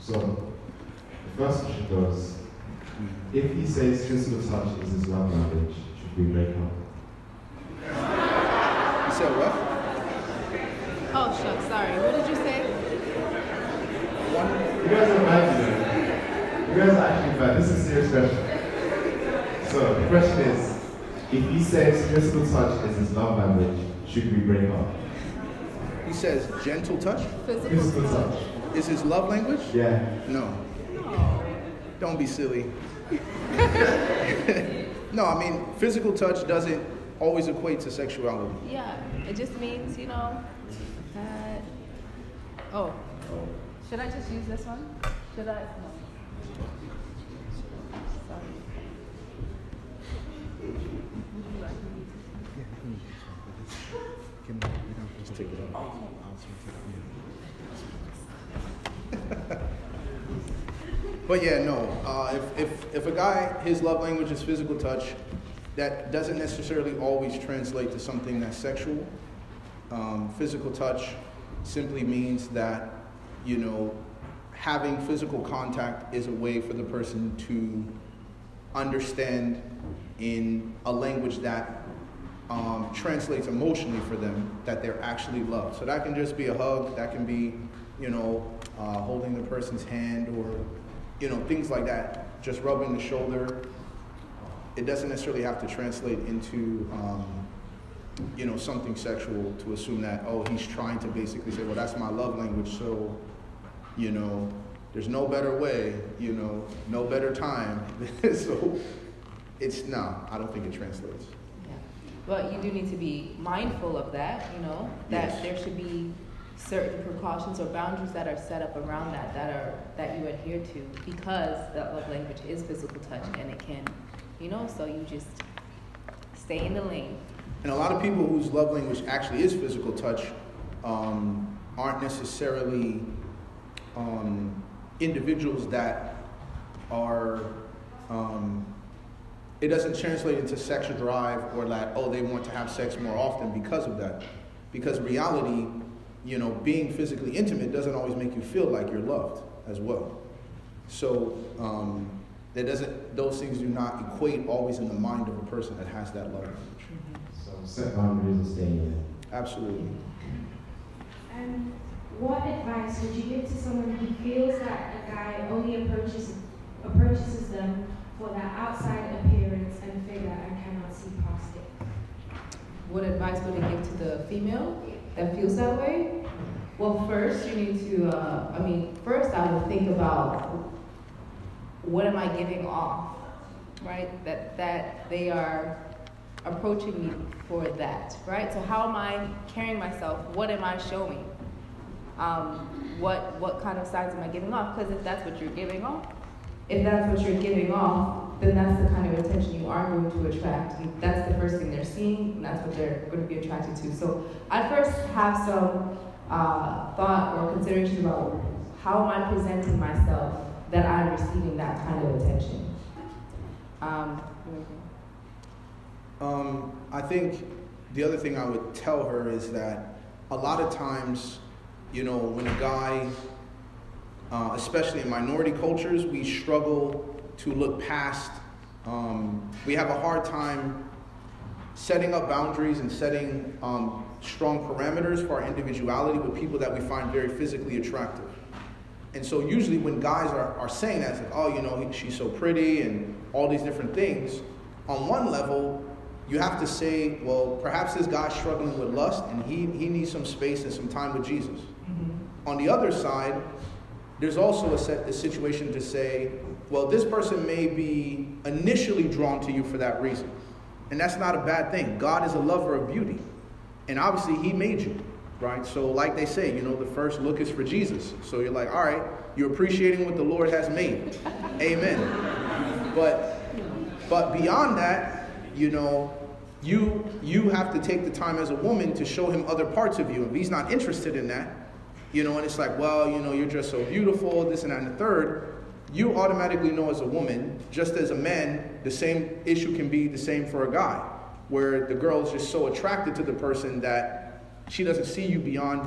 So, the first question goes, if he says physical touch is his love language, should we break up? You said what? Oh, shucks, sorry. What did you say? You guys are mad today. You guys are actually bad. This is a serious question. So, the question is, if he says physical touch is his love language, should we break up? He says gentle touch Physical touch. is his love language? Yeah. No. Don't be silly. No, I mean, physical touch doesn't always equate to sexuality. Yeah, it just means, that... Oh. Should I just use this one? Should I? No. Sorry. Just take it off. But yeah, no. If a guy, his love language is physical touch, that doesn't necessarily always translate to something that's sexual. Physical touch simply means that, having physical contact is a way for the person to understand in a language that translates emotionally for them that they're actually loved. So that can just be a hug, that can be, holding the person's hand or, things like that. Just rubbing the shoulder. It doesn't necessarily have to translate into, something sexual to assume that, oh, he's trying to basically say, well, that's my love language, so, there's no better way, no better time. So I don't think it translates. Yeah. But you do need to be mindful of that, that Yes. there should be certain precautions or boundaries that are set up around that you adhere to, because that love language is physical touch, and it can, so you just stay in the lane. And a lot of people whose love language actually is physical touch aren't necessarily individuals that are, it doesn't translate into sexual drive or that, they want to have sex more often because of that. Because reality, being physically intimate doesn't always make you feel like you're loved as well. So those things do not equate always in the mind of a person that has that love language. So set boundaries and stay in. Absolutely. And what advice would you give to someone who feels that a guy only approaches them for that outside appearance and figure and cannot see past it? What advice would I give to the female that feels that way? Well, first you need to, first I would think about what am I giving off, right? That they are approaching me for that, right? So how am I carrying myself? What am I showing? What kind of signs am I giving off? Because if that's what you're giving off, then that's the kind of attention you are going to attract. And that's the first thing they're seeing, and that's what they're going to be attracted to. So I first have some thought or consideration about how am I presenting myself that I'm receiving that kind of attention. I think the other thing I would tell her is that a lot of times, when a guy, especially in minority cultures, we struggle to look past, we have a hard time setting up boundaries and setting strong parameters for our individuality with people that we find very physically attractive. And so usually when guys are saying that, it's like, she's so pretty and all these different things, on one level, you have to say, well, perhaps this guy's struggling with lust and he needs some space and some time with Jesus. Mm-hmm. On the other side, there's also a situation to say, well, this person may be initially drawn to you for that reason. And that's not a bad thing. God is a lover of beauty. And obviously he made you, right? So like they say, the first look is for Jesus. So you're like, all right, you're appreciating what the Lord has made. Amen. But beyond that, you have to take the time as a woman to show him other parts of you. If he's not interested in that, and it's like, well, you're just so beautiful, this and that and the third, you automatically know as a woman, just as a man, the same issue can be the same for a guy, where the girl is just so attracted to the person that she doesn't see you beyond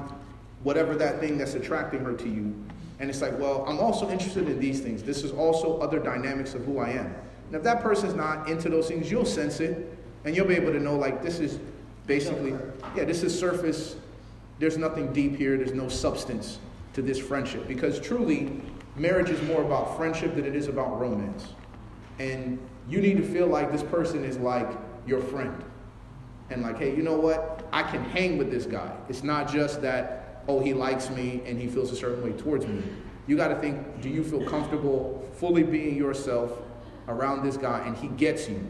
whatever that thing that's attracting her to you And it's like, well, I'm also interested in these things. This is also other dynamics of who I am. And if that person's not into those things, you'll sense it. And you'll be able to know, like, this is basically, this is surface. There's nothing deep here. There's no substance to this friendship. Because truly, marriage is more about friendship than it is about romance. And you need to feel like this person is like your friend. And like, hey, you know what? I can hang with this guy. It's not just that, oh, he likes me and he feels a certain way towards me. You got to think, do you feel comfortable fully being yourself around this guy and he gets you?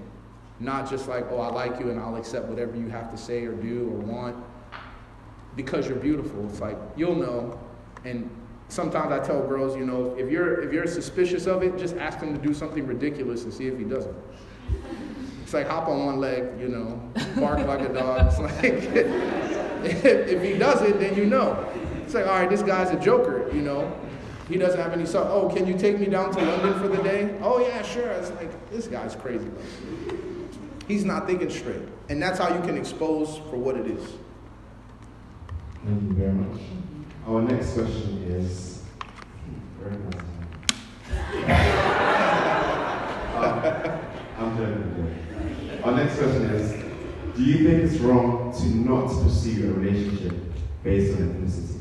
Not just like, oh, I like you and I'll accept whatever you have to say or do or want because you're beautiful. It's like, you'll know. And sometimes I tell girls, you know, if you're suspicious of it, just ask him to do something ridiculous and see if he doesn't. It's like hop on one leg, you know, bark like a dog. It's like, if he does it, then you know. It's like, all right, this guy's a joker, you know. He doesn't have any, oh, can you take me down to London for the day? Oh, yeah, sure. It's like, this guy's crazy. He's not thinking straight. And that's how you can expose for what it is. Thank you very much. Our next question is, very nice. I'm joking. Our next question is, do you think it's wrong to not pursue a relationship based on ethnicity?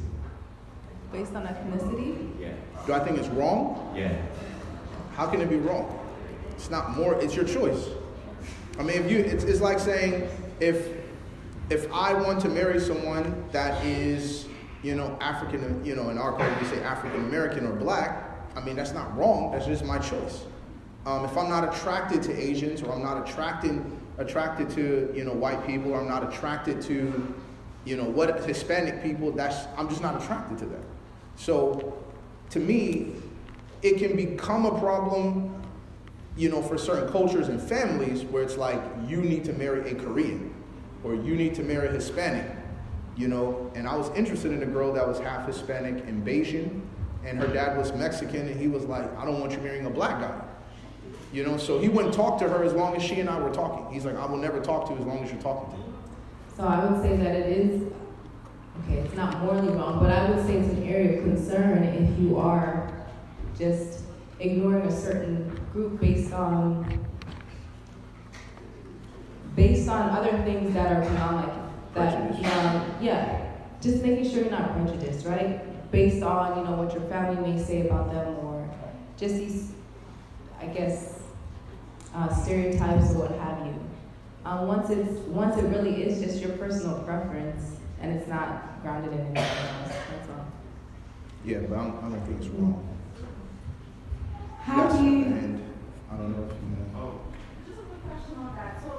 Based on ethnicity? Yeah. Do I think it's wrong? Yeah. How can it be wrong? It's not more, it's your choice. I mean, it's like saying, if I want to marry someone that is, you know, African, you know, in our culture we say African American or black, I mean, that's not wrong, that's just my choice. If I'm not attracted to Asians, or I'm not attracted to, you know, white people, or I'm not attracted to, you know, what Hispanic people, I'm just not attracted to them. So, to me, it can become a problem, you know, for certain cultures and families where it's like, you need to marry a Korean, or you need to marry a Hispanic, you know. And I was interested in a girl that was half Hispanic and Bayesian, and her dad was Mexican, and he was like, I don't want you marrying a black guy. You know, so he wouldn't talk to her as long as she and I were talking. He's like, I will never talk to you as long as you're talking to me. So I would say that it is, okay, it's not morally wrong, but I would say it's an area of concern if you are just ignoring a certain group based on other things that are beyond, like, that, just making sure you're not prejudiced, right? Based on, you know, what your family may say about them, or just these, I guess, stereotypes or what have you. Once it really is just your personal preference and it's not grounded in anything else, that's all. Yeah, but I don't think it's wrong. How do you? And I don't know if you know. Oh. Just a quick question on that. So,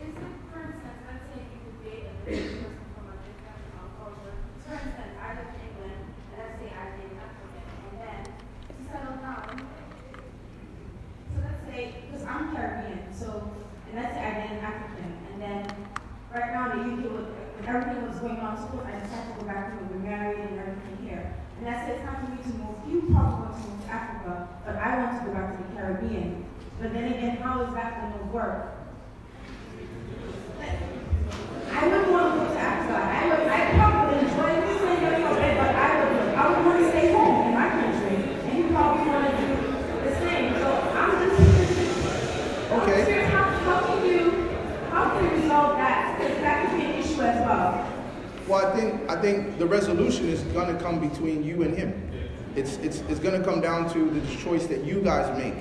is it, for instance, let's say you could date a person from a different culture. For instance, I live in England, and let's say I date an African, and then to settle down. So let's say, because I'm Caribbean, so, and let's say I date an African, and then right now in the UK, with everything that's going on, so I decided to go back and we're married and everything here. And let's say it's time for me to move. You probably want to move to Africa, but I want to go back to the Caribbean. But then again, how is that going to work? I wouldn't want to go to Africa. I probably enjoy this thing, but I would want to stay home in my country. And you probably want to do the same. So I'm just Okay. how can you resolve that? Because that could be an issue as well. Well, I think the resolution is going to come between you and him. It's going to come down to the choice that you guys make.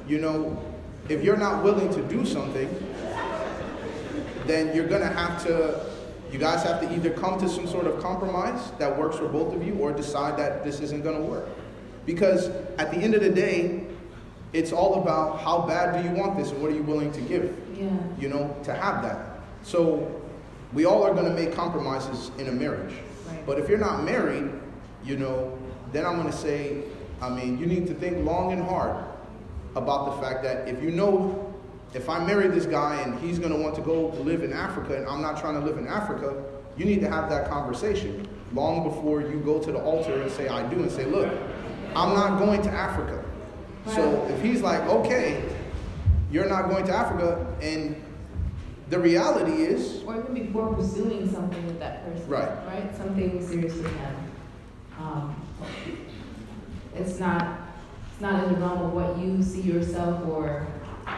You know, if you're not willing to do something, then you're going to have to, you guys have to either come to some sort of compromise that works for both of you, or decide that this isn't going to work. Because at the end of the day, it's all about how bad do you want this and what are you willing to give, you know, to have that. So we all are going to make compromises in a marriage. Right. But if you're not married, you know, then I'm going to say, I mean, you need to think long and hard about the fact that if you know, if I marry this guy and he's going to want to go live in Africa and I'm not trying to live in Africa, you need to have that conversation long before you go to the altar and say, I do, and say, look, I'm not going to Africa. So if he's like, okay, you're not going to Africa, and the reality is, or even before pursuing something with that person, right? Something seriously now. It's not in the realm of what you see yourself or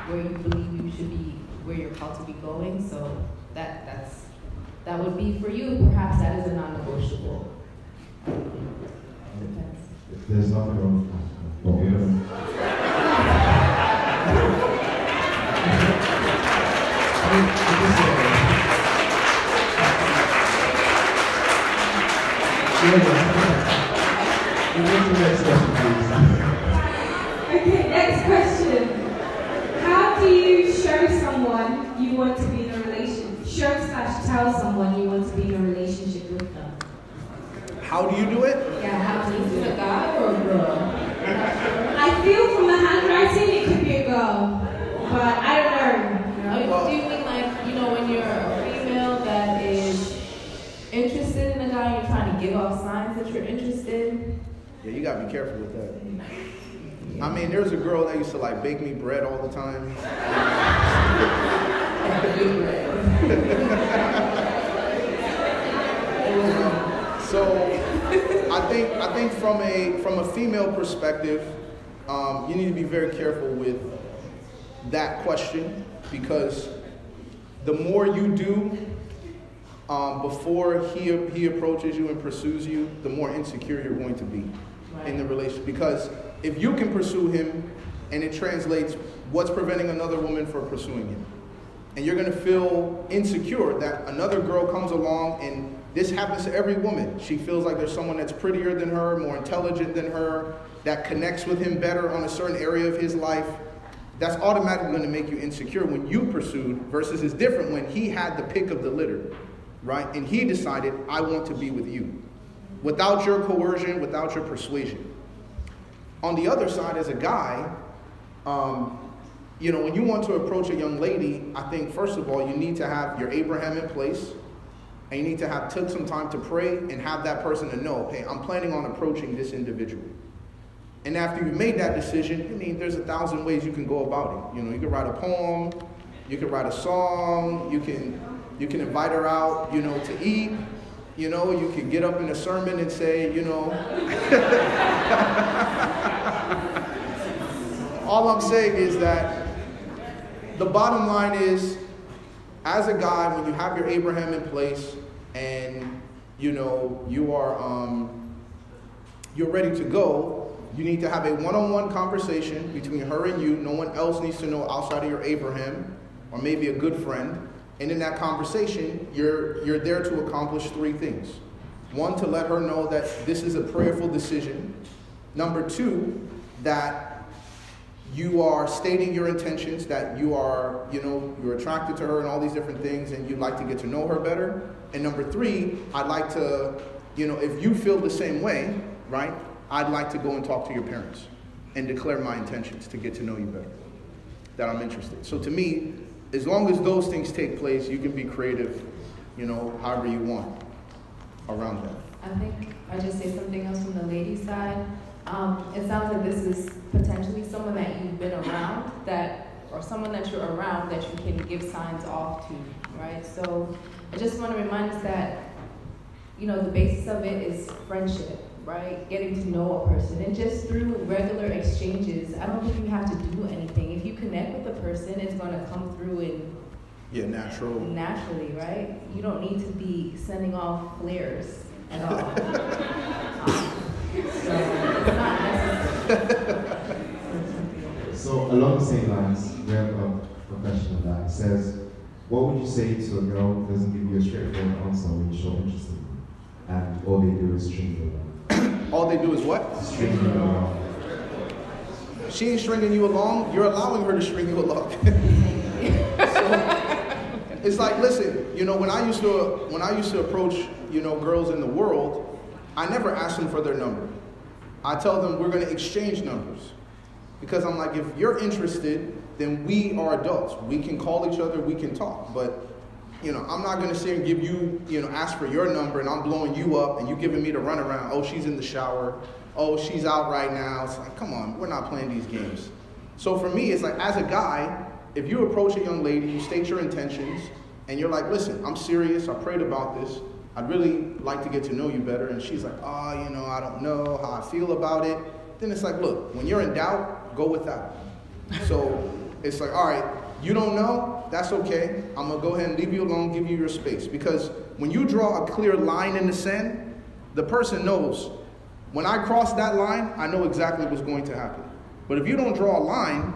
where you believe you should be, where you're called to be going. So that would be for you. Perhaps that is a non-negotiable. Depends. There's nothing wrong with that. Okay, next question. How do you show someone you want to be in a relationship? Tell someone you want to be in a relationship with them? How do you do it? Yeah, how do you do Is it a it? guy or a girl? I feel from the handwriting it could be a girl, but I don't know. Do you mean like, when you're a female that is interested in a guy, you're trying to give off signs that you're interested? Yeah, you gotta be careful with that. I mean, there's a girl that used to like bake me bread all the time. So I think from a female perspective, you need to be very careful with that question, because the more you do before he approaches you and pursues you, the more insecure you're going to be in the relationship. Because if you can pursue him, and it translates, what's preventing another woman from pursuing him? And you're going to feel insecure that another girl comes along, and this happens to every woman. She feels like there's someone that's prettier than her, more intelligent than her, that connects with him better on a certain area of his life. That's automatically going to make you insecure when you pursued, versus it's different when he had the pick of the litter, right? And he decided, I want to be with you, without your coercion, without your persuasion. On the other side, as a guy, when you want to approach a young lady, I think, first of all, you need to have your Abraham in place, and you need to have took some time to pray and have that person to know, hey, I'm planning on approaching this individual. And after you've made that decision, there's 1,000 ways you can go about it. You can write a poem, you can write a song, you can invite her out, to eat. You can get up in a sermon and say, all I'm saying is that the bottom line is, as a guy, when you have your Abraham in place and, you are, you're ready to go, you need to have a one-on-one conversation between her and you. No one else needs to know outside of your Abraham, or maybe a good friend. And in that conversation, you're there to accomplish 3 things. 1, to let her know that this is a prayerful decision. Number 2, that you are stating your intentions, that you are, you're attracted to her and all these different things, and you'd like to get to know her better. And number 3, I'd like to, if you feel the same way, right, I'd like to go and talk to your parents and declare my intentions to get to know you better, that I'm interested. So to me, as long as those things take place, you can be creative, however you want around that. I think I just say something else from the ladies' side. It sounds like this is potentially someone that you've been around, or someone that you're around that you can give signs off to, right? So I just want to remind us that, the basis of it is friendship, right? Getting to know a person. And just through regular exchanges, I don't think you have to do anything. If you connect with the person, it's going to come through naturally, right? You don't need to be sending off flares at all. So it's not necessary. So along the same lines, we have a question of that. It says, what would you say to a girl who doesn't give you a straightforward answer when you show interest in them, and all they do is string you along? All they do is what? String you along. She ain't stringing you along. You're allowing her to string you along. So, it's like, listen, when I used to approach, girls in the world, I never asked them for their number. I tell them we're going to exchange numbers. Because I'm like, if you're interested, then we are adults. We can call each other, we can talk. But, I'm not going to sit and give you, ask for your number, and I'm blowing you up, and you giving me the runaround. Oh, she's in the shower. Oh, she's out right now. It's like, come on, we're not playing these games. So for me, it's like, as a guy, if you approach a young lady, you state your intentions, and you're like, listen, I'm serious, I prayed about this, I'd really like to get to know you better. And she's like, oh, you know, I don't know how I feel about it. Then it's like, look, when you're in doubt, go without. So it's like, all right, you don't know, that's okay. I'm going to go ahead and leave you alone, give you your space. Because when you draw a clear line in the sand, the person knows, when I cross that line, I know exactly what's going to happen. But if you don't draw a line,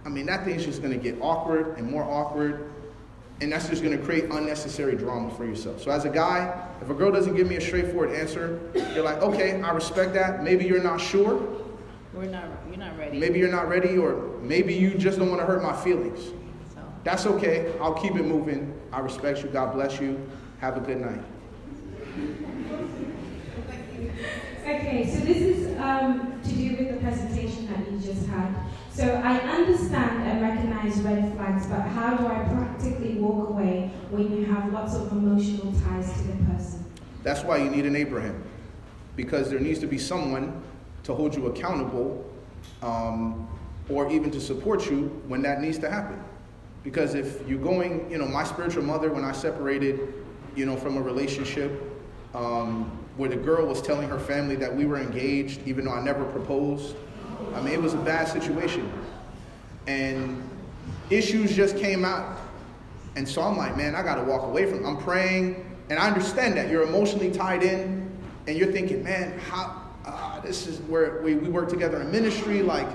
I mean, that thing's just going to get awkward and more awkward. And that's just going to create unnecessary drama for yourself. So as a guy, if a girl doesn't give me a straightforward answer, you're like, okay, I respect that. Maybe you're not sure. You're not ready. Maybe you're not ready, or maybe you just don't want to hurt my feelings. So. That's okay. I'll keep it moving. I respect you. God bless you. Have a good night. Okay, so this is to do with the presentation that you just had. So I understand and recognize red flags, but how do I practically walk away when you have lots of emotional ties to the person? That's why you need an Abraham, because there needs to be someone to hold you accountable, or even to support you when that needs to happen. Because if you're going, my spiritual mother, when I separated, from a relationship, where the girl was telling her family that we were engaged, even though I never proposed. I mean, it was a bad situation. And issues just came out. And so I'm like, man, I got to walk away from it. I'm praying, and I understand that you're emotionally tied in, and you're thinking, man, this is where we work together in ministry, like,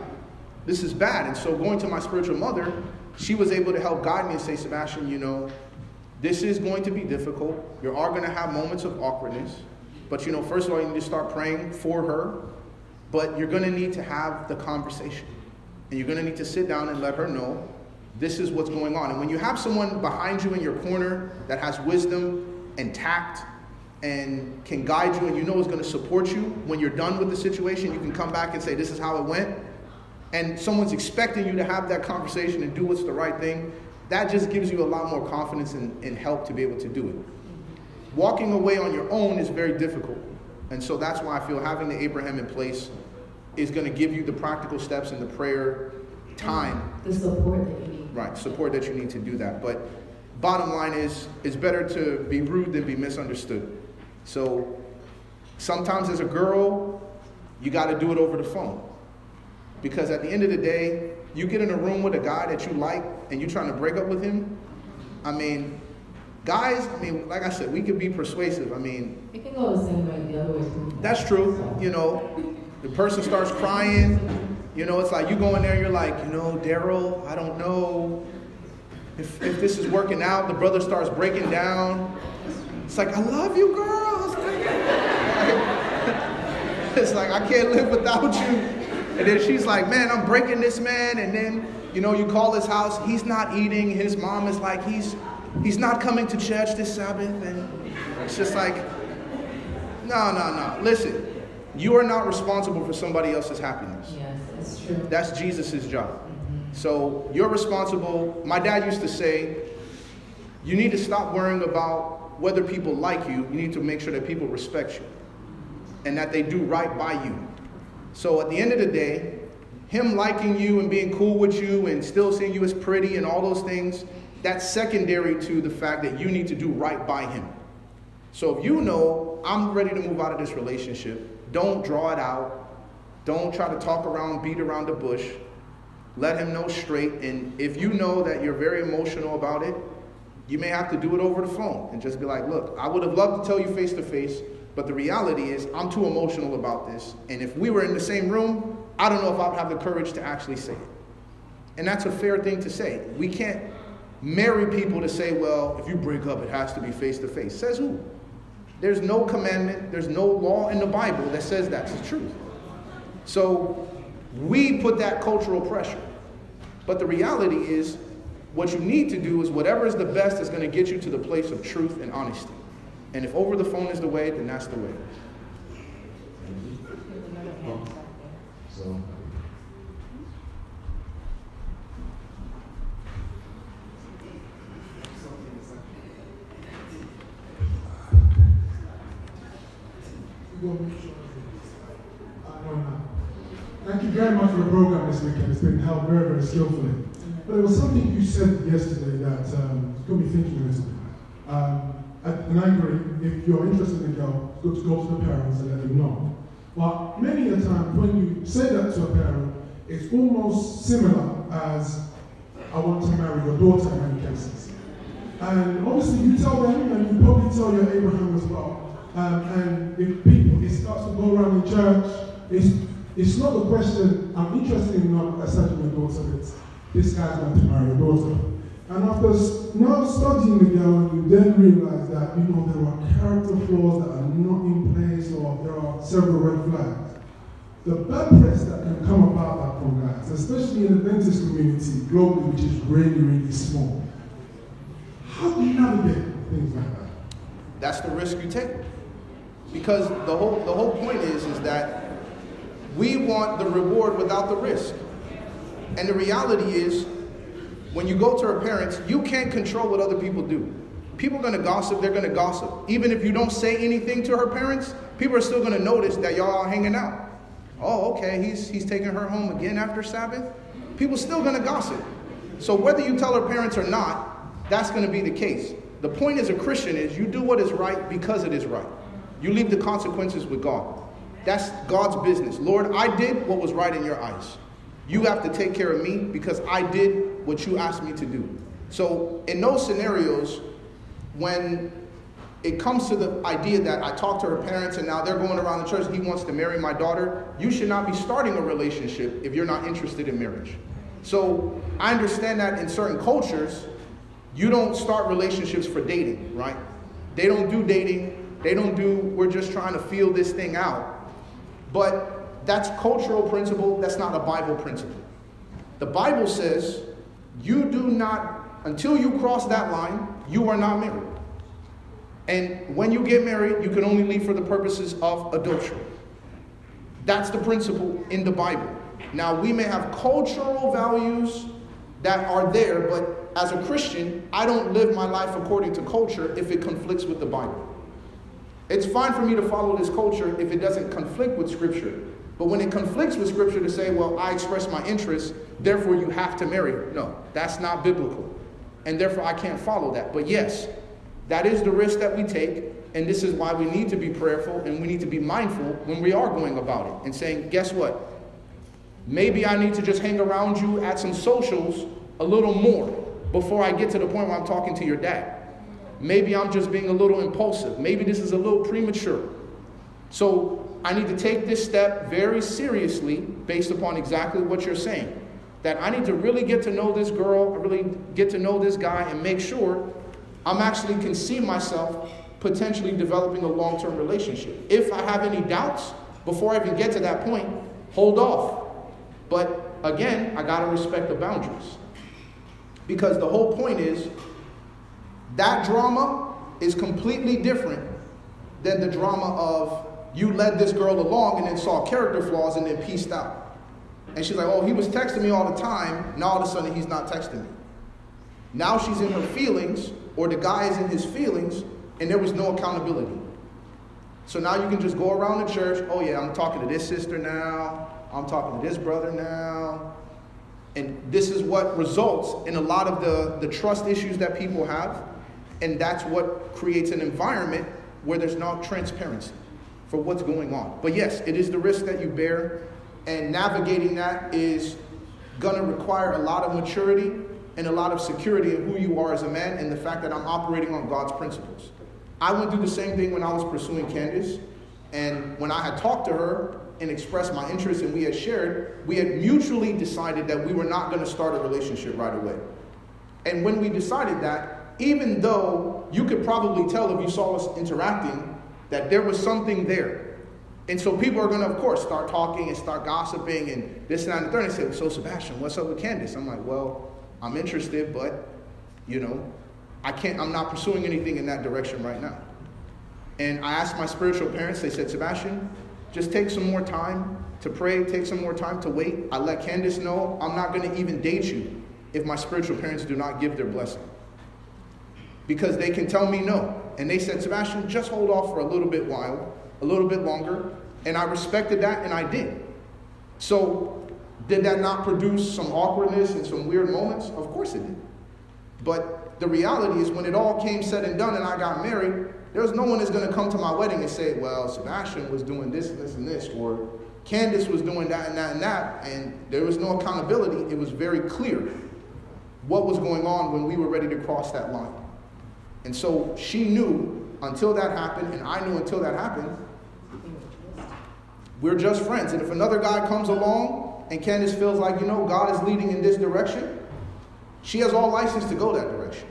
this is bad. And so going to my spiritual mother, she was able to help guide me and say, Sebastien, this is going to be difficult. You are going to have moments of awkwardness. But, first of all, you need to start praying for her. But you're going to need to have the conversation. And you're going to need to sit down and let her know this is what's going on. And when you have someone behind you in your corner that has wisdom and tact and can guide you and is going to support you, when you're done with the situation, you can come back and say, this is how it went. And someone's expecting you to have that conversation and do what's the right thing. That just gives you a lot more confidence and help to be able to do it. Walking away on your own is very difficult. And so that's why I feel having the Abraham in place is going to give you the practical steps and the prayer time. The support that you need. Right, support that you need to do that. But bottom line is, it's better to be rude than be misunderstood. So sometimes as a girl, you got to do it over the phone. Because at the end of the day, you get in a room with a guy that you like and you're trying to break up with him. I mean, guys, like I said, we could be persuasive. It can go the same way the other way too. That's true. The person starts crying. It's like you go in there, you're like, Daryl, I don't know if this is working out. The brother starts breaking down. It's like, I love you, girl. It's like, I can't live without you. And then she's like, man, I'm breaking this man. And then, you call his house. He's not eating. His mom is like, he's not coming to church this Sabbath. And it's just like, no. Listen, you are not responsible for somebody else's happiness. Yes, that's true. That's Jesus' job. Mm-hmm. So you're responsible. My dad used to say, you need to stop worrying about whether people like you. You need to make sure that people respect you and that they do right by you. So at the end of the day, him liking you and being cool with you and still seeing you as pretty and all those things, that's secondary to the fact that you need to do right by him. So if I'm ready to move out of this relationship, don't draw it out. Don't try to beat around the bush. Let him know straight. And if you know that you're very emotional about it, you may have to do it over the phone and just be like, look, I would have loved to tell you face to face, but the reality is I'm too emotional about this. And if we were in the same room, I don't know if I would have the courage to actually say it. And that's a fair thing to say. We can't marry people to say, well, if you break up, it has to be face to face. Says who? There's no commandment, there's no law in the Bible that says that's the truth. So we put that cultural pressure. But the reality is, what you need to do is whatever is the best is going to get you to the place of truth and honesty. And if over the phone is the way, then that's the way. So, thank you very much for the program this weekend. It's been held very, very skillfully. But there was something you said yesterday that got me thinking a little. And I agree, if you're interested in a girl, it's good to go to the parents and let them know. But many a time, when you say that to a parent, it's almost similar as, I want to marry your daughter in many cases. And obviously you tell them, and you probably tell your Abraham as well. And if people, it starts to go around in church, it's not the question, I'm interested in not accepting your daughter, it's, this guy's going to marry your daughter. And after now studying the girl, you then realize that, there are character flaws that are not in place, or there are several red flags. The bad press that can come about that from guys, especially in the Adventist community globally, which is really, really small. How do you navigate things like that? That's the risk you take. Because the whole point is that we want the reward without the risk. And the reality is, when you go to her parents, you can't control what other people do. People are going to gossip, they're going to gossip. Even if you don't say anything to her parents, people are still going to notice that y'all are hanging out. Oh, okay, he's taking her home again after Sabbath. People still going to gossip. So whether you tell her parents or not, that's going to be the case. The point as a Christian is you do what is right because it is right. You leave the consequences with God. That's God's business. Lord, I did what was right in your eyes. You have to take care of me because I did what you asked me to do. So in those scenarios, when it comes to the idea that I talked to her parents and now they're going around the church, he wants to marry my daughter, you should not be starting a relationship if you're not interested in marriage. So I understand that in certain cultures, you don't start relationships for dating, right? They don't do dating. They don't do, we're just trying to feel this thing out. But that's cultural principle. That's not a Bible principle. The Bible says you do not, until you cross that line, you are not married. And when you get married, you can only leave for the purposes of adultery. That's the principle in the Bible. Now, we may have cultural values that are there, but as a Christian, I don't live my life according to culture if it conflicts with the Bible. It's fine for me to follow this culture if it doesn't conflict with Scripture. But when it conflicts with Scripture to say, well, I express my interest, therefore you have to marry her. No, that's not biblical. And therefore I can't follow that. But yes, that is the risk that we take. And this is why we need to be prayerful and we need to be mindful when we are going about it. And saying, guess what? Maybe I need to just hang around you at some socials a little more before I get to the point where I'm talking to your dad. Maybe I'm just being a little impulsive. Maybe this is a little premature. So I need to take this step very seriously based upon exactly what you're saying. That I need to really get to know this girl, really get to know this guy and make sure I'm actually can see myself potentially developing a long-term relationship. If I have any doubts before I even get to that point, hold off. But again, I got to respect the boundaries. Because the whole point is that drama is completely different than the drama of you led this girl along and then saw character flaws and then pieced out. And she's like, oh, he was texting me all the time. Now all of a sudden he's not texting me. Now she's in her feelings, or the guy is in his feelings, and there was no accountability. So now you can just go around the church. Oh yeah, I'm talking to this sister now. I'm talking to this brother now. And this is what results in a lot of the trust issues that people have. And that's what creates an environment where there's no transparency for what's going on. But yes, it is the risk that you bear. And navigating that is going to require a lot of maturity and a lot of security in who you are as a man and the fact that I'm operating on God's principles. I went through the same thing when I was pursuing Candis. And when I had talked to her and expressed my interest and we had shared, we had mutually decided that we were not going to start a relationship right away. And when we decided that, even though you could probably tell if you saw us interacting that there was something there. And so people are going to, of course, start talking and start gossiping and this and that and the third. And they say, so Sebastian, what's up with Candis? I'm like, well, I'm interested, but, I'm not pursuing anything in that direction right now. And I asked my spiritual parents, they said, Sebastian, just take some more time to pray, take some more time to wait. I let Candis know I'm not going to even date you if my spiritual parents do not give their blessing. Because they can tell me no. And they said, Sebastian, just hold off for a little bit longer. And I respected that, and I did. So did that not produce some awkwardness and some weird moments? Of course it did. But the reality is when it all came said and done and I got married, there's no one that's going to come to my wedding and say, well, Sebastien was doing this and this and this, or Candis was doing that and that and that, and there was no accountability. It was very clear what was going on when we were ready to cross that line. And so she knew until that happened, and I knew until that happened, we're just friends. And if another guy comes along and Candis feels like, God is leading in this direction, she has all license to go that direction.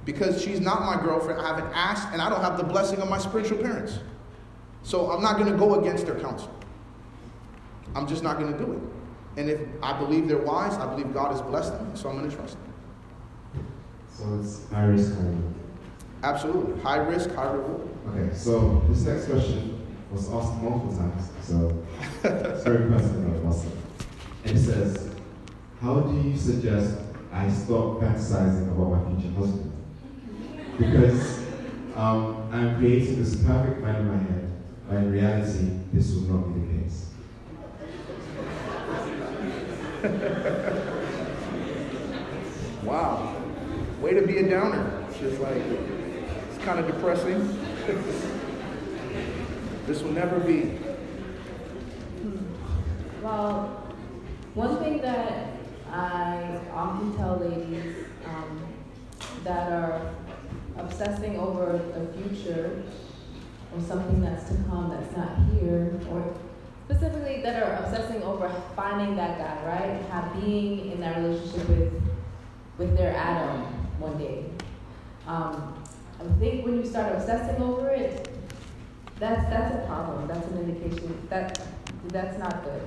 Because she's not my girlfriend, I haven't asked, and I don't have the blessing of my spiritual parents. So I'm not going to go against their counsel. I'm just not going to do it. And if I believe they're wise, I believe God has blessed them, so I'm going to trust them. So it's high risk, high reward. Absolutely. High risk, high reward. Okay, so this next question was asked multiple times, so it's very personal also. And it says, how do you suggest I stop fantasizing about my future husband? Because I'm creating this perfect man in my head, but in reality, this will not be the case. Wow. Way to be a downer. It's just like, it's kind of depressing. This will never be. Well, one thing that I often tell ladies that are obsessing over the future or something that's to come that's not here, or specifically that are obsessing over finding that guy, right? Being in that relationship with their Adam one day. I think when you start obsessing over it, that's a problem. That's an indication that's not good.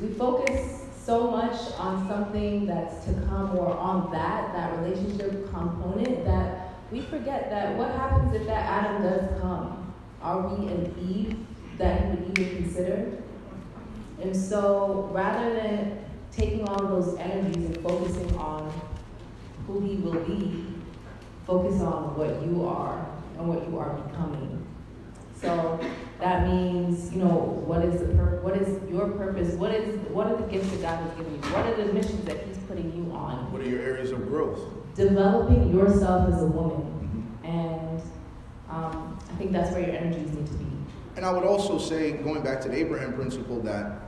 We focus so much on something that's to come, or on that relationship component, that we forget that what happens if that Adam does come? Are we an Eve that he would even consider? And so rather than taking all of those energies and focusing on who he will be, focus on what you are and what you are becoming. So that means, what is your purpose? What are the gifts that God has given you? What are the missions that he's putting you on? What are your areas of growth? Developing yourself as a woman. And I think that's where your energies need to be. And I would also say, going back to the Abraham principle, that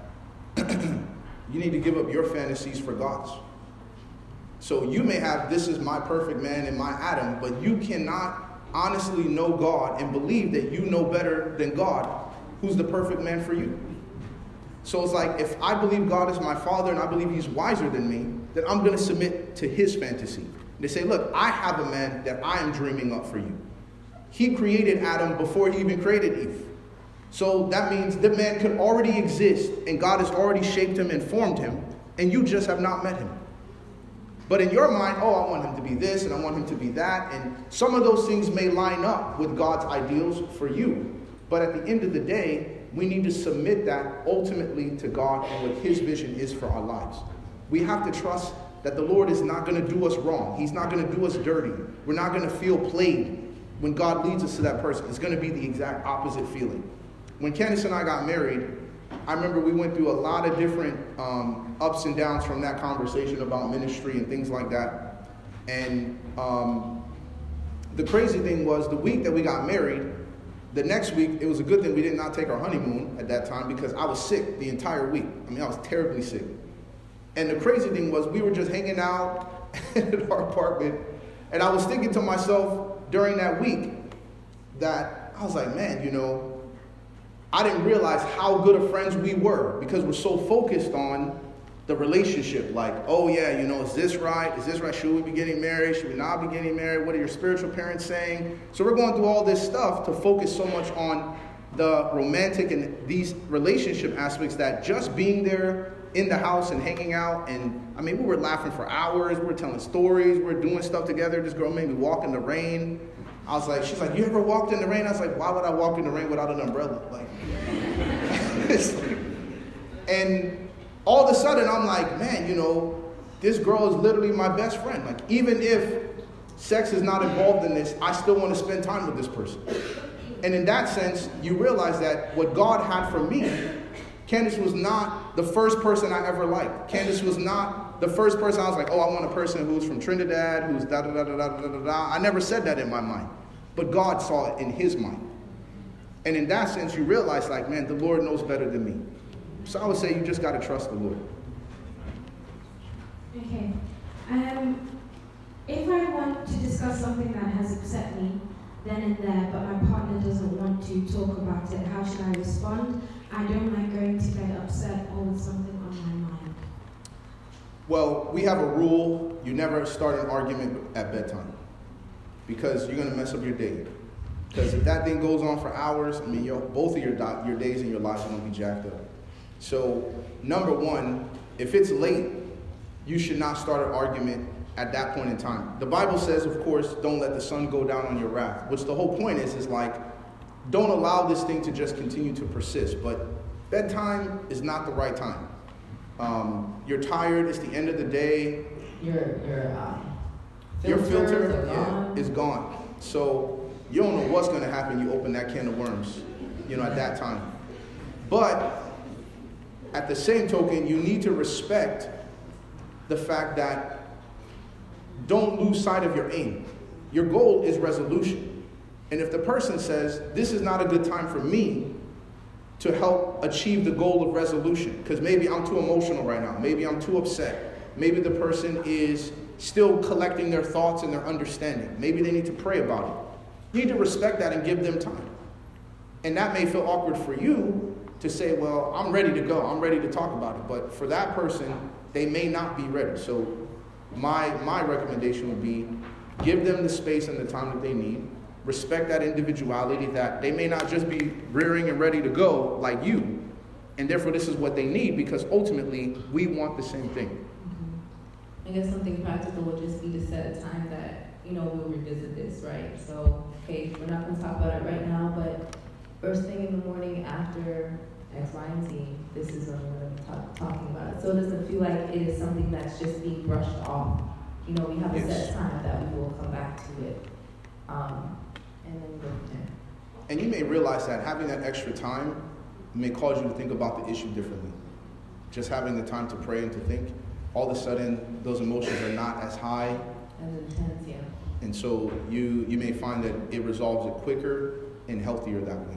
you need to give up your fantasies for God's. So you may have, this is my perfect man and my Adam, but you cannot honestly know God and believe that you know better than God who's the perfect man for you. So it's like, if I believe God is my father and I believe he's wiser than me, then I'm going to submit to his fantasy. They say, look, I have a man that I am dreaming up for you. He created Adam before he even created Eve. So that means the man could already exist, and God has already shaped him and formed him, and you just have not met him. But in your mind, I want him to be this, and I want him to be that, and some of those things may line up with God's ideals for you. But at the end of the day, we need to submit that ultimately to God and what his vision is for our lives. We have to trust that the Lord is not going to do us wrong. He's not going to do us dirty. We're not going to feel played when God leads us to that person. It's going to be the exact opposite feeling. When Candis and I got married, I remember we went through a lot of different ups and downs from that conversation about ministry and things like that. And the crazy thing was, the week that we got married, the next week, it was a good thing we did not take our honeymoon at that time, because I was sick the entire week. I was terribly sick. And the crazy thing was, we were just hanging out in our apartment, and I was thinking to myself during that week that I was like, man, I didn't realize how good of friends we were, because we're so focused on the relationship. Like, oh yeah, is this right? Is this right? Should we be getting married? Should we not be getting married? What are your spiritual parents saying? So we're going through all this stuff to focus so much on the romantic and these relationship aspects, that just being there in the house and hanging out. And we were laughing for hours. We were telling stories. We were doing stuff together. This girl made me walk in the rain. I was like, she's like, you ever walked in the rain? I was like, why would I walk in the rain without an umbrella? And all of a sudden I'm like, man, this girl is literally my best friend. Like, even if sex is not involved in this, I still want to spend time with this person. And in that sense, you realize that what God had for me Candis was not the first person I ever liked. Candis was not the first person I was like, oh, I want a person who's from Trinidad, who's da-da-da-da-da-da-da. I never said that in my mind. But God saw it in his mind. And in that sense, you realize, like, man, the Lord knows better than me. So I would say you just got to trust the Lord. Okay. If I want to discuss something that has upset me then and there, but my partner doesn't want to talk about it, how should I respond? I don't like going to bed upset or with something on my mind. Well, we have a rule. You never start an argument at bedtime because you're going to mess up your day. Because if that thing goes on for hours, I mean, both of your days and your lives are going to be jacked up. So, number one, if it's late, you should not start an argument at that point in time. The Bible says, of course, don't let the sun go down on your wrath, which the whole point is like, don't allow this thing to just continue to persist. But bedtime is not the right time. You're tired. It's the end of the day. Your filter is gone. So you don't know what's going to happen. You open that can of worms, at that time. But at the same token, you need to respect the fact that don't lose sight of your aim. Your goal is resolution. And if the person says, this is not a good time for me to help achieve the goal of resolution, because maybe I'm too emotional right now, maybe I'm too upset, maybe the person is still collecting their thoughts and their understanding, maybe they need to pray about it. You need to respect that and give them time. And that may feel awkward for you to say, well, I'm ready to go, I'm ready to talk about it. But for that person, they may not be ready. So my recommendation would be give them the space and the time that they need. Respect that individuality, that they may not just be rearing and ready to go like you. And therefore, this is what they need, because ultimately, we want the same thing. Mm-hmm. I guess something practical would just be to set a time that, we'll revisit this, right? So, okay, we're not going to talk about it right now, but first thing in the morning after X, Y, and Z, this is when we're going to be talking about it. So it doesn't feel like it is something that's just being brushed off. We have a set time that we will come back to it. And then go from there. And you may realize that having that extra time may cause you to think about the issue differently. Just having the time to pray and to think, all of a sudden, those emotions are not as high. As intense, yeah. And so you may find that it resolves it quicker and healthier that way,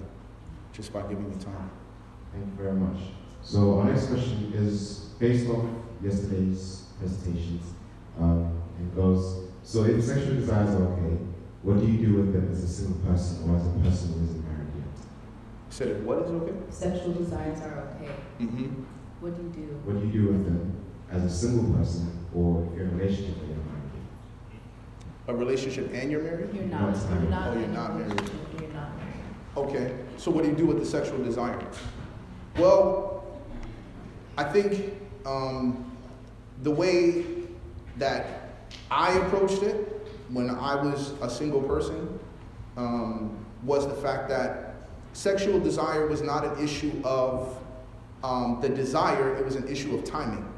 just by giving you time. Thank you very much. So our next question is based off yesterday's presentations. It goes, so if sexual desires are okay, what do you do with them as a single person or as a person who isn't married yet? Said what is okay? Sexual desires are okay. Mm-hmm. What do you do? What do you do with them as a single person or if you're in a relationship and you're married yet? A relationship and you're married? You're not. You're not. Oh, you're not married. You're not married. Okay. So what do you do with the sexual desire? Well, I think the way that I approached it when I was a single person was the fact that sexual desire was not an issue of the desire, it was an issue of timing.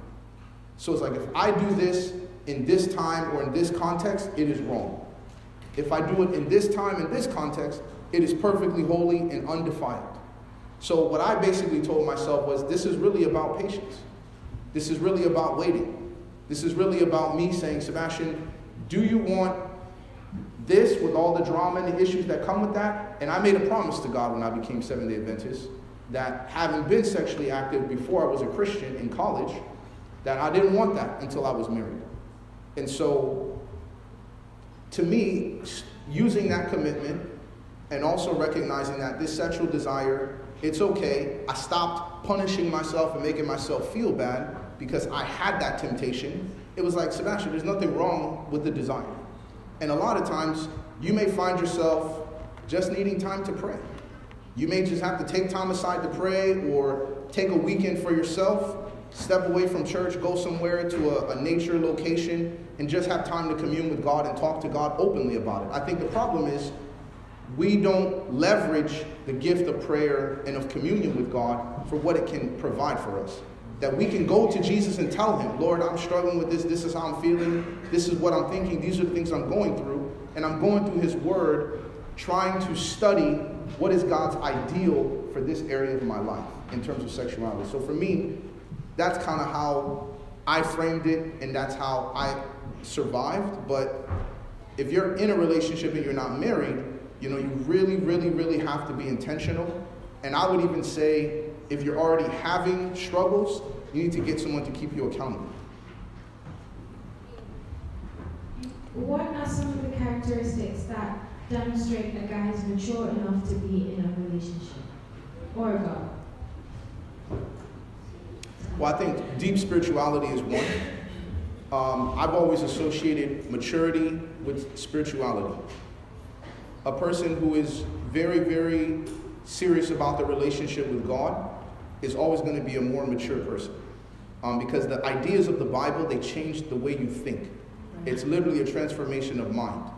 So it's like, if I do this in this time or in this context, it is wrong. If I do it in this time, in this context, it is perfectly holy and undefiled. So what I basically told myself was, this is really about patience. This is really about waiting. This is really about me saying, Sebastien, do you want this with all the drama and the issues that come with that? And I made a promise to God when I became Seventh-day Adventist that, having been sexually active before I was a Christian in college, that I didn't want that until I was married. And so, to me, using that commitment and also recognizing that this sexual desire, it's okay. I stopped punishing myself and making myself feel bad because I had that temptation. It was like, Sebastien, there's nothing wrong with the desire. And a lot of times, you may find yourself just needing time to pray. You may just have to take time aside to pray, or take a weekend for yourself, step away from church, go somewhere to a nature location, and just have time to commune with God and talk to God openly about it. I think the problem is we don't leverage the gift of prayer and of communion with God for what it can provide for us. That we can go to Jesus and tell him, Lord, I'm struggling with this. This is how I'm feeling. This is what I'm thinking. These are the things I'm going through. And I'm going through his word, trying to study what is God's ideal for this area of my life. in terms of sexuality. So for me, that's kind of how I framed it, and that's how I survived. But if you're in a relationship and you're not married, you know, you really, really, really have to be intentional. And I would even say, if you're already having struggles, you need to get someone to keep you accountable. What are some of the characteristics that demonstrate a guy is mature enough to be in a relationship? Or a girl? Well, I think deep spirituality is one. I've always associated maturity with spirituality. A person who is very, very serious about the relationship with God is always going to be a more mature person. Because the ideas of the Bible, they change the way you think. It's literally a transformation of mind.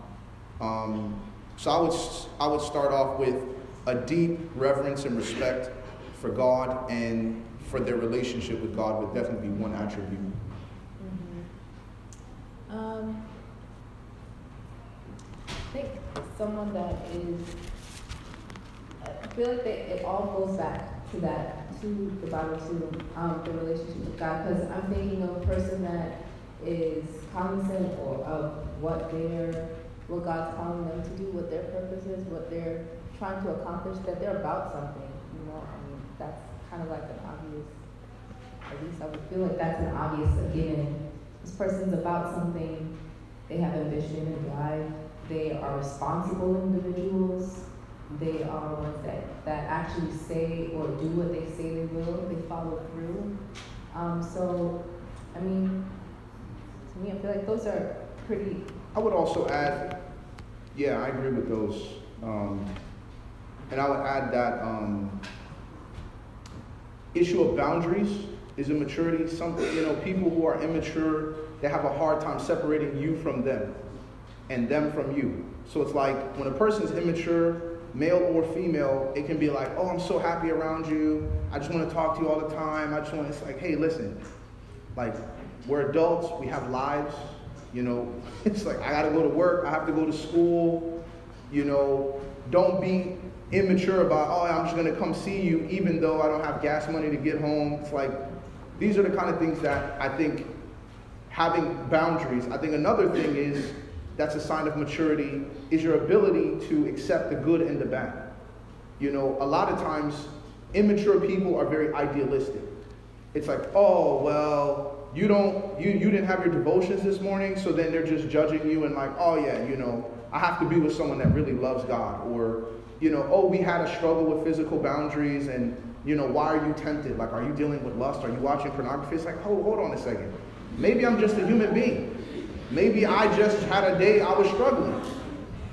So I would start off with a deep reverence and respect for God, and for their relationship with God would definitely be one attribute. I think someone that is, I feel like it all goes back to that, to the Bible, to the relationship with God, because I'm thinking of a person that is cognizant of what God's calling them to do, what their purpose is, what they're trying to accomplish, that they're about something, you know. I mean, that's kind of like an obvious, at least I would feel like that's an obvious given. This person's about something, they have ambition and drive, they are responsible individuals, they are ones that actually say or do what they say they will, they follow through. So, I mean, to me, I feel like those are pretty... I would also add, yeah, I agree with those. And I would add that issue of boundaries is immaturity. People who are immature, they have a hard time separating you from them and them from you. So it's like when a person's immature, male or female, it can be like, oh, I'm so happy around you. I just want to talk to you all the time. It's like, hey, listen, like, we're adults, we have lives, you know. It's like, I got to go to work, I have to go to school, you know. Don't be immature about, oh, I'm just going to come see you even though I don't have gas money to get home. It's like, these are the kind of things that I think having boundaries. I think another thing is, that's a sign of maturity, is your ability to accept the good and the bad. You know, a lot of times, immature people are very idealistic. It's like, oh, well, you didn't have your devotions this morning, so then they're just judging you and like, oh yeah, you know, I have to be with someone that really loves God. Or, you know, oh, we had a struggle with physical boundaries, and, you know, why are you tempted? Like, are you dealing with lust? Are you watching pornography? It's like, hold on a second. Maybe I'm just a human being. Maybe I just had a day I was struggling.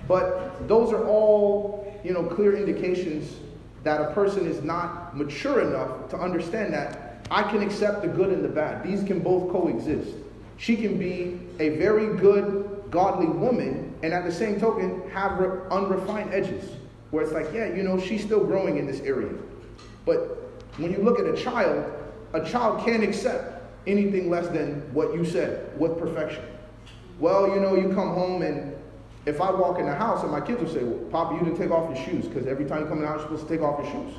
But those are all, you know, clear indications that a person is not mature enough to understand that I can accept the good and the bad. These can both coexist. She can be a very good, godly woman, and at the same token, have unrefined edges. Where it's like, yeah, you know, she's still growing in this area. But when you look at a child can't accept anything less than what you said, with perfection. Well, you know, you come home, and if I walk in the house, and my kids will say, well, Papa, you didn't take off your shoes, because every time you come in the house, you're supposed to take off your shoes.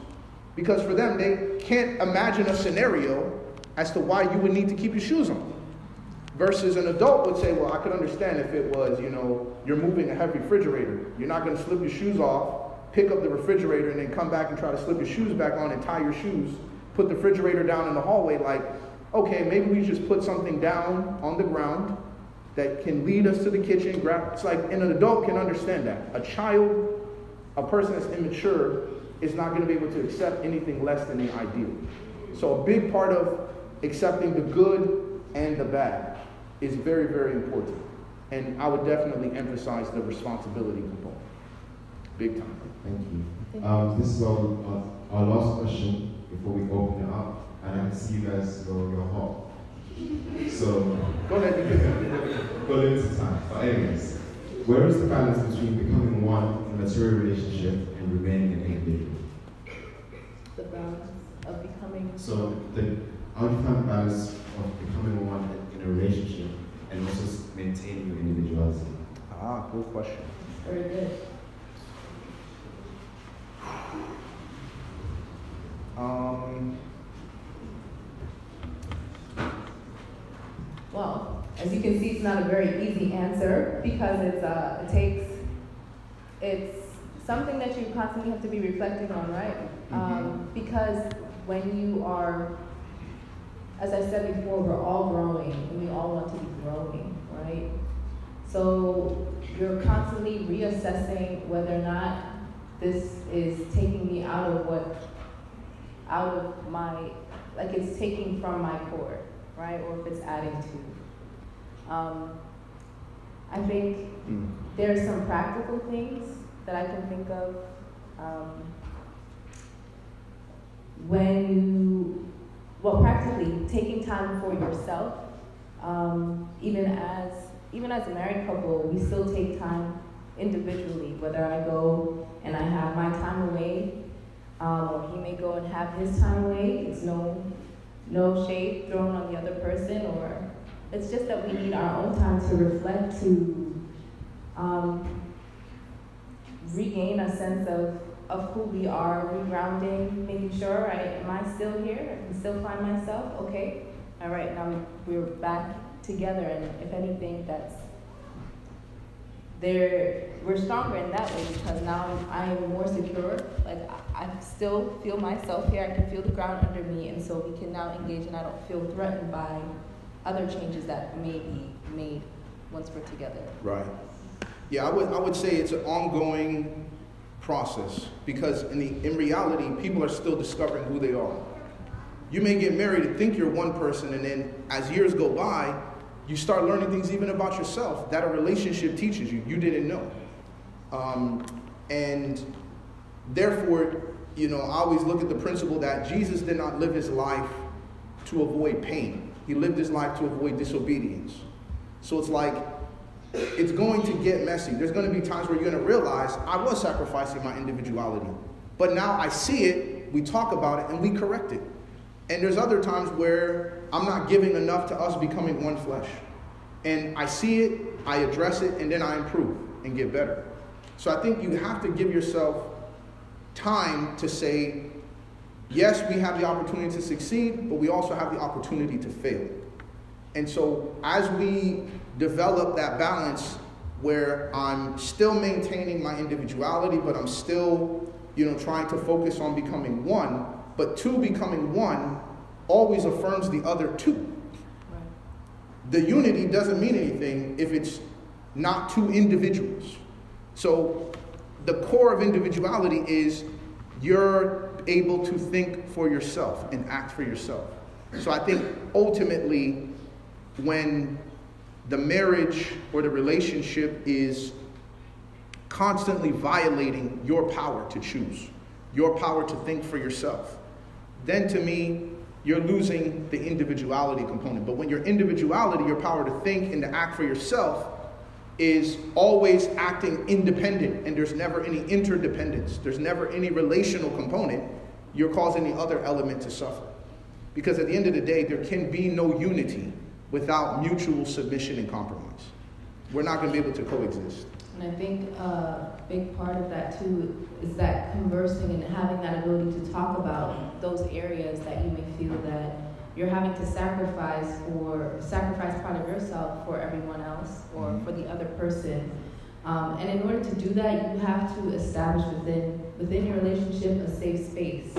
Because for them, they can't imagine a scenario as to why you would need to keep your shoes on. Versus an adult would say, well, I could understand if it was, you know, you're moving a heavy refrigerator. You're not going to slip your shoes off, pick up the refrigerator, and then come back and try to slip your shoes back on and tie your shoes, put the refrigerator down in the hallway. Like, okay, maybe we just put something down on the ground that can lead us to the kitchen. It's like, and an adult can understand that. A child, a person that's immature, is not going to be able to accept anything less than the ideal. So a big part of accepting the good and the bad is very, very important. And I would definitely emphasize the responsibility component. Big time. Thank you. This is our last question before we open it up. And I can see you guys you're hot. So, go ahead, you can go limited time. But anyways, where is the balance between becoming one in a material relationship and remaining an individual? The balance of becoming... So, how do you find the balance of becoming one in a relationship and also maintaining your individuality? Good question. Very good. as you can see, it's not a very easy answer because it's something that you constantly have to be reflecting on, right? Because when you are, as I said before, we're all growing and we all want to be growing, right? So you're constantly reassessing whether or not this is taking me out of my, like it's taking from my core, right? Or if it's adding to. I think there's some practical things that I can think of. Practically taking time for yourself, even as a married couple, we still take time individually, whether I go and I have my time away, or he may go and have his time away. It's no shade thrown on the other person, or it's just that we need our own time to reflect, to regain a sense of who we are, regrounding, making sure, right, am I still here? I can still find myself? Okay. All right, now we're back together, and if anything, we're stronger in that way because now I am more secure. Like, I still feel myself here, I can feel the ground under me, and so we can now engage, and I don't feel threatened by other changes that may be made once we're together. Right. Yeah, I would say it's an ongoing process because in reality, people are still discovering who they are. You may get married and think you're one person, and then as years go by, you start learning things even about yourself that a relationship teaches you didn't know. And therefore, I always look at the principle that Jesus did not live his life to avoid pain. He lived his life to avoid disobedience. So it's like, it's going to get messy. There's going to be times where you're going to realize I was sacrificing my individuality. But now I see it, we talk about it, and we correct it. And there's other times where I'm not giving enough to us becoming one flesh. And I see it, I address it, and then I improve and get better. So I think you have to give yourself time to say, yes, we have the opportunity to succeed, but we also have the opportunity to fail. And so as we develop that balance where I'm still maintaining my individuality, but I'm still, trying to focus on becoming one, but two becoming one always affirms the other two. Right. The unity doesn't mean anything if it's not two individuals. So the core of individuality is you're able to think for yourself and act for yourself. So I think ultimately when the marriage or the relationship is constantly violating your power to choose, your power to think for yourself, then to me, you're losing the individuality component. But when your individuality, your power to think and to act for yourself, is always acting independent and there's never any interdependence, there's never any relational component, you're causing the other element to suffer. Because at the end of the day, there can be no unity without mutual submission and compromise. We're not going to be able to coexist. And I think a big part of that too is that conversing and having that ability to talk about those areas that you may feel that you're having to sacrifice part of yourself for everyone else or for the other person. And in order to do that, you have to establish within your relationship a safe space,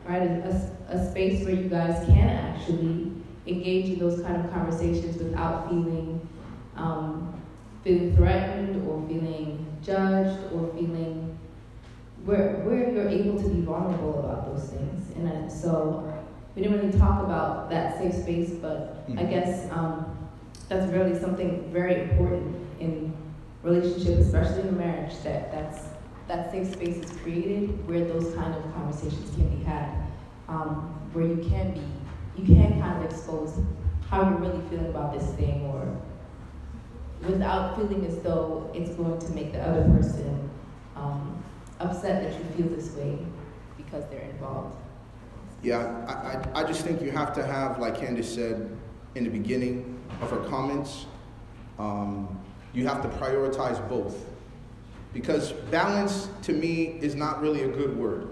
right? A space where you guys can actually engage in those kind of conversations without feeling threatened or feeling judged or feeling where you're able to be vulnerable about those things. And so we didn't really talk about that safe space, but I guess that's really something very important in relationship, especially in a marriage, that safe space is created where those kind of conversations can be had, where you can kind of expose how you're really feeling about this thing, or without feeling as though it's going to make the other person upset that you feel this way because they're involved. Yeah, I just think you have to have, like Candis said in the beginning of her comments, you have to prioritize both. Because balance, to me, is not really a good word.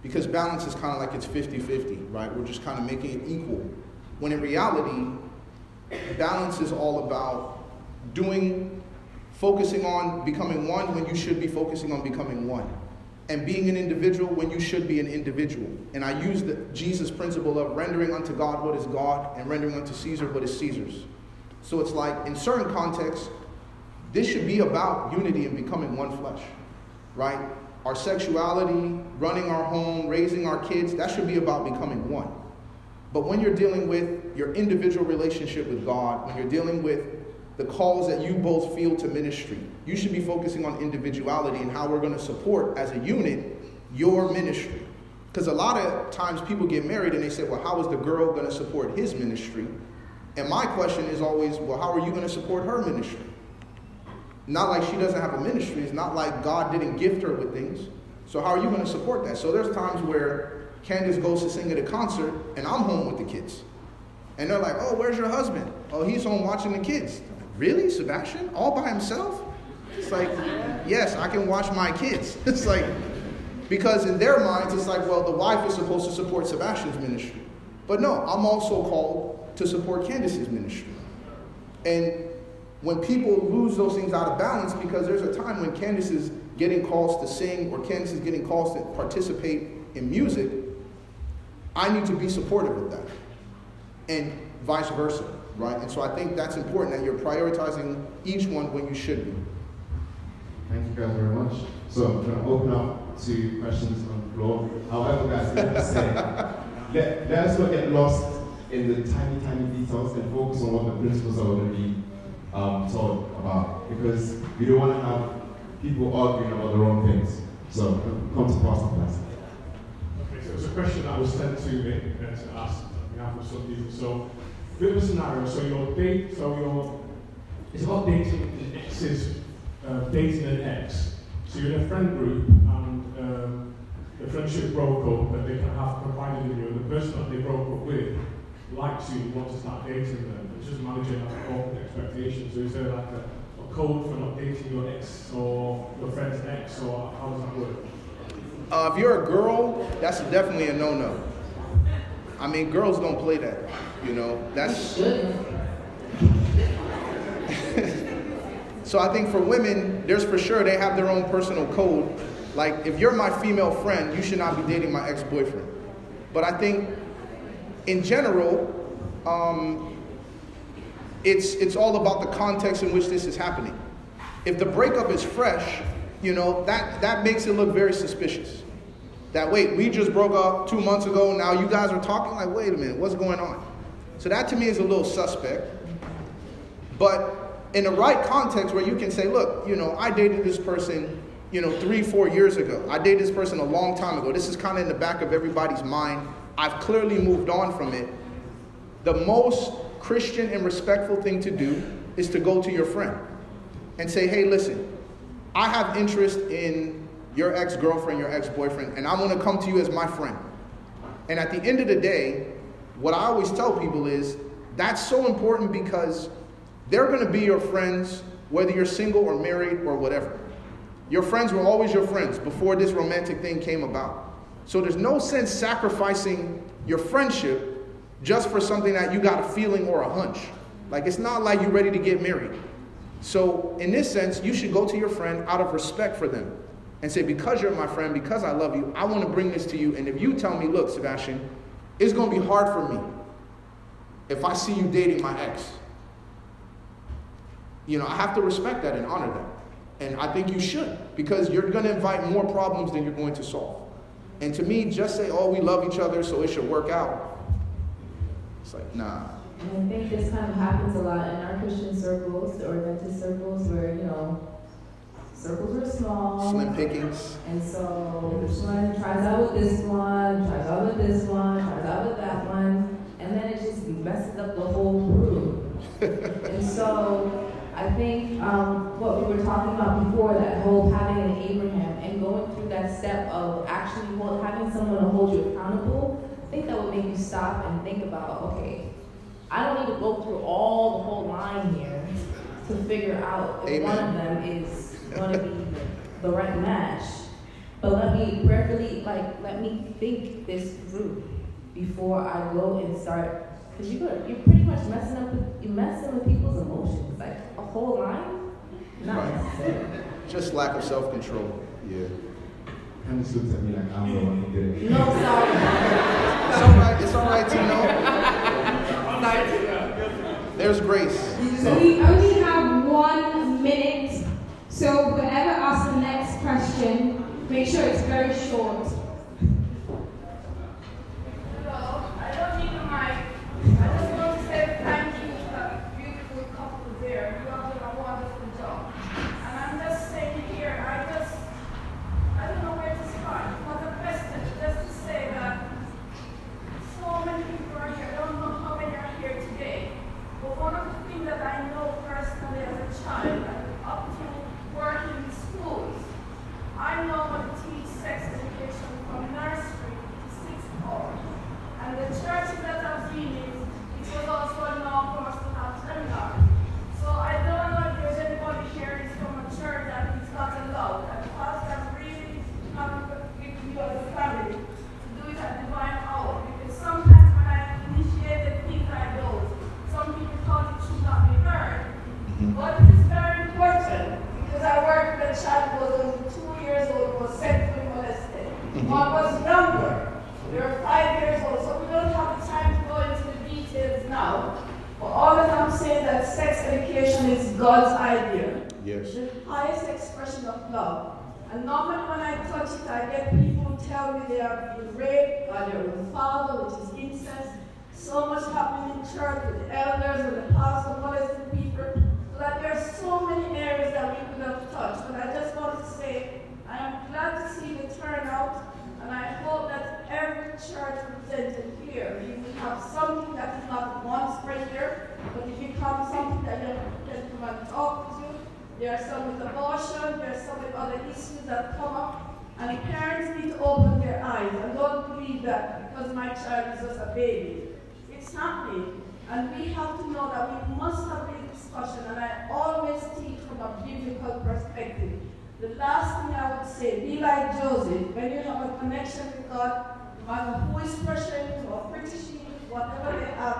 Because balance is kind of like it's 50-50, right? We're just kind of making it equal. When in reality, balance is all about focusing on becoming one when you should be focusing on becoming one. And being an individual when you should be an individual. And I use the Jesus principle of rendering unto God what is God and rendering unto Caesar what is Caesar's. So it's like, in certain contexts, this should be about unity and becoming one flesh, right? Our sexuality, running our home, raising our kids, that should be about becoming one. But when you're dealing with your individual relationship with God, when you're dealing with the calls that you both feel to ministry, you should be focusing on individuality and how we're going to support as a unit your ministry. Because a lot of times people get married and they say, well, how is the girl going to support his ministry? And my question is always, well, how are you going to support her ministry? Not like she doesn't have a ministry. It's not like God didn't gift her with things. So how are you going to support that? So there's times where Candis goes to sing at a concert and I'm home with the kids. And they're like, oh, where's your husband? Oh, he's home watching the kids. Really? Sebastien? All by himself? It's like, yes, I can watch my kids. It's like, because in their minds, it's like, well, the wife is supposed to support Sebastian's ministry. But no, I'm also called to support Candis's ministry. And when people lose those things out of balance, because there's a time when Candis is getting calls to sing or Candis is getting calls to participate in music, I need to be supportive of that. And vice versa, right? And so I think that's important, that you're prioritizing each one when you should be. Thank you guys very much. So I'm going to open up to questions on the floor. However, guys, let me say, let us not get lost in the tiny, tiny details and focus on what the principles are going to be taught about. Because we don't want to have people arguing about the wrong things. So come to Pastor class. Okay, so it's a question that was sent to me and to ask on behalf of some people. So, bit of a scenario. It's about dating exes. Dating an ex. So you're in a friend group and the friendship broke up and they can have confided in you, and the person that they broke up with likes you, want to start dating them. It's just managing that corporate expectations. So is there like a code for not dating your ex or your friend's ex, or how does that work? If you're a girl, that's definitely a no-no. I mean, girls don't play that, you know. That's... So I think for women, there's for sure, they have their own personal code. Like, if you're my female friend, you should not be dating my ex-boyfriend. But I think, in general, it's all about the context in which this is happening. If the breakup is fresh, you know, that makes it look very suspicious. That, wait, we just broke up 2 months ago, now you guys are talking? Like, wait a minute, what's going on? So that to me is a little suspect. But in the right context where you can say, look, you know, I dated this person, you know, 3-4 years ago. I dated this person a long time ago. This is kind of in the back of everybody's mind. I've clearly moved on from it. The most Christian and respectful thing to do is to go to your friend and say, hey, listen, I have interest in your ex-girlfriend, your ex-boyfriend, and I want to come to you as my friend. And at the end of the day, what I always tell people is that's so important because they're going to be your friends, whether you're single or married or whatever. Your friends were always your friends before this romantic thing came about. So there's no sense sacrificing your friendship just for something that you got a feeling or a hunch. Like, it's not like you're ready to get married. So in this sense, you should go to your friend out of respect for them and say, because you're my friend, because I love you, I want to bring this to you. And if you tell me, look, Sebastien, it's going to be hard for me if I see you dating my ex. You know, I have to respect that and honor that. And I think you should, because you're going to invite more problems than you're going to solve. And to me, just say, oh, we love each other, so it should work out. It's like, nah. And I think this kind of happens a lot in our Christian circles or Adventist circles where, you know, circles are small. Slim pickings. And so this one tries out with this one, tries out with this one, tries out with that one, and then it just messes up the whole group. And so I think what we were talking about before, that whole having an Abraham and going through that step of actually having someone to hold you accountable, I think that would make you stop and think about, okay, I don't need to go through the whole line here to figure out if one of them is going to be the right match. But let me think this through before I go and start Because you're pretty much messing with people's emotions. Like a whole line? Not necessary. Just lack of self-control. Yeah. Candis looked at me like I'm the one who did it. No, sorry. It's all right to know. There's grace. So we only have 1 minute. So whoever asks the next question, make sure it's very short. Hello, I don't need a mic. I just want to say thank you to that beautiful couple there. You are doing a wonderful job. And I'm just saying here, I don't know where to start. For the question, just to say that so many people are here. I don't know how many are here today. But one of the things that I know personally as a child, and up to working in schools, I know how to teach sex education from nursery to sixth form. And the churches that I've been in, it was also a norm for us to have seminars. So I don't know if there's anybody here who's from a church that it's not allowed. And Pastor really have to give you as a family to do it at divine hour. Because sometimes when I initiated things like those, some people thought it should not be heard. But it is very important because I worked with a child who was only 2 years old, was sexually molested. One was younger. They were 5 years old, so we don't have the time to go into the details now. But all that I'm saying that sex education is God's idea. Yes. The highest expression of love. And normally when I touch it, I get people who tell me they have been raped by their own father, which is incest. So much happening in church with the elders and the pastor molesting people. So that there are so many areas that we could have touched. But I just want to say, I am glad to see the turnout. And I hope that every church represented here, you will have something that is not one spreader, but it becomes something that you can come and talk to. There are some with abortion, there are some with other issues that come up. And parents need to open their eyes and don't believe that because my child is just a baby. It's happening. And we have to know that we must have a discussion. And I always teach from a biblical perspective. The last thing I would say, be like Joseph. When you have a connection with God, no matter who is pressuring you or critiquing you, whatever they have,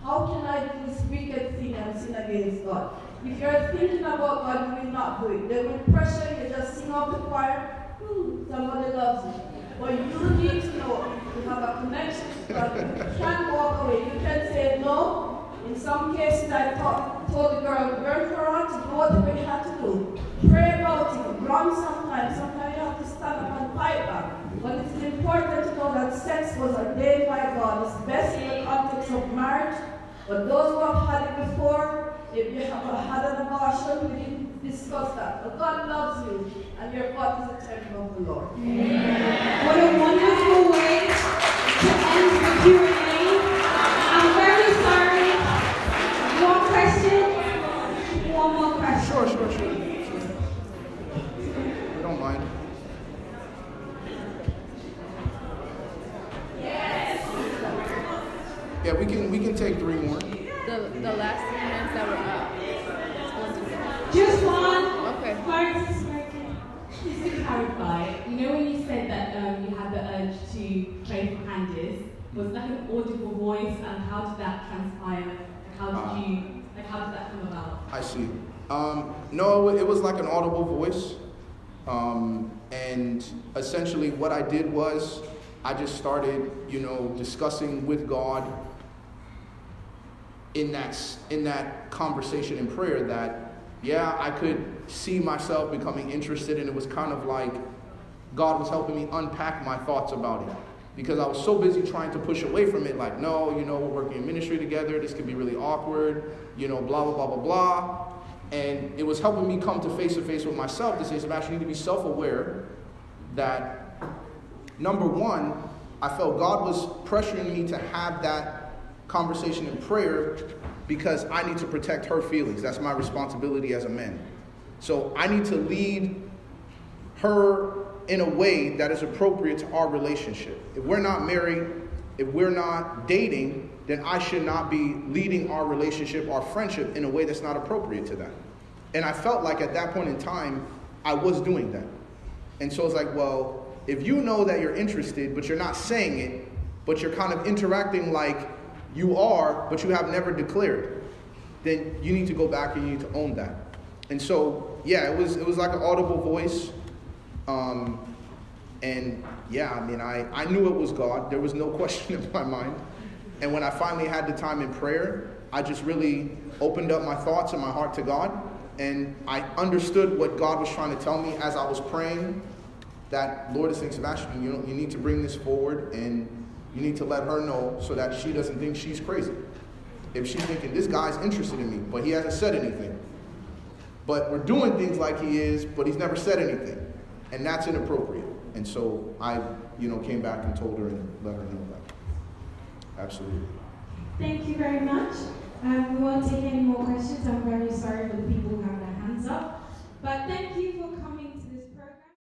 how can I do this wicked thing and sin against God? If you're thinking about God, you will not do it. They will pressure you, just sing out the choir, somebody loves you. But you need to know, you have a connection with God, you can't walk away. You can say no. In some cases, I told the girl, burn her on to do whatever you have to do. Pray about it, run sometimes. Sometimes you have to stand up and fight back. But it is important to know that sex was ordained by God. It's best in the context of marriage. But those who have had it before, if you have had an abortion, we didn't discuss that. But God loves you, and your body is a temple of the Lord. Amen. What a wonderful way to end the Q&A. I'm very sorry. One question? One more question. Sure. I don't mind. Yes. Yeah, we can take 3 more. The last 3 minutes that were up. Just one. Okay. Clarence. Just to clarify, you know when you said that you had the urge to pray for Candis, was that an audible voice, and how did that transpire? How did that come about? I see. No, it was like an audible voice. And essentially what I did was I just started, discussing with God in that conversation in prayer that, yeah, I could see myself becoming interested, and it was kind of like God was helping me unpack my thoughts about it. Because I was so busy trying to push away from it, like, no, we're working in ministry together, this could be really awkward, blah, blah, blah, blah, blah. And it was helping me come to face with myself to say, Sebastien, you need to be self-aware that, number one, I felt God was pressuring me to have that conversation in prayer because I need to protect her feelings. That's my responsibility as a man. So I need to lead her in a way that is appropriate to our relationship. If we're not married, if we're not dating, then I should not be leading our relationship, our friendship, in a way that's not appropriate to that. And I felt like at that point in time, I was doing that. And so it's like, well, if you know that you're interested, but you're not saying it, but you're kind of interacting like you are, but you have never declared, then you need to go back and you need to own that. And so, yeah, it was like an audible voice. And yeah, I mean, I knew it was God. There was no question in my mind. And when I finally had the time in prayer, I just really opened up my thoughts and my heart to God. And I understood what God was trying to tell me as I was praying, that Lord is saying, Sebastian, you need to bring this forward, and you need to let her know so that she doesn't think she's crazy. If she's thinking, this guy's interested in me, but he hasn't said anything. But we're doing things like he is, but he's never said anything. And that's inappropriate. And so I, came back and told her and let her know that. Absolutely. Thank you very much. We won't take any more questions. I'm very sorry for the people who have their hands up. But thank you for coming.